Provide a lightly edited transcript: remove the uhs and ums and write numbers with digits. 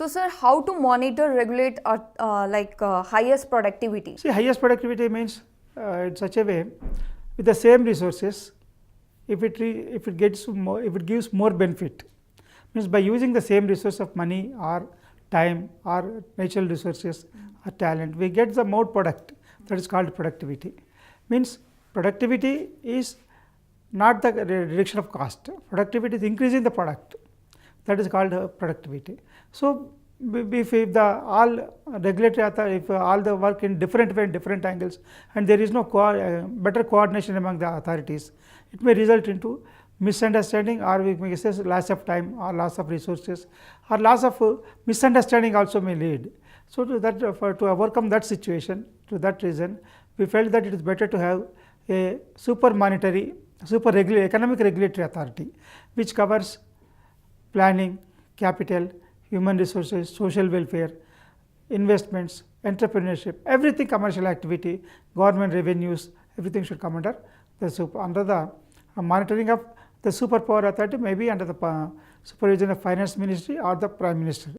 So sir, how to monitor, regulate highest productivity? See, highest productivity means in such a way, with the same resources, if it gets more, if it gives more benefit, means by using the same resource of money or time or natural resources or talent, we get the more product. That is called productivity. Means productivity is not the reduction of cost. Productivity is increasing the product. That is called productivity. So if the all regulatory authority, if all the work in different way, different angles, and there is no better coordination among the authorities, it may result into misunderstanding, or we may say loss of time or loss of resources or loss of misunderstanding also may lead. So to that, to overcome that situation, to that reason, we felt that it is better to have a economic regulatory authority, which covers planning, capital, human resources, social welfare, investments, entrepreneurship, everything, commercial activity, government revenues, everything should come under the monitoring of the superpower authority, maybe under the supervision of finance ministry or the prime minister.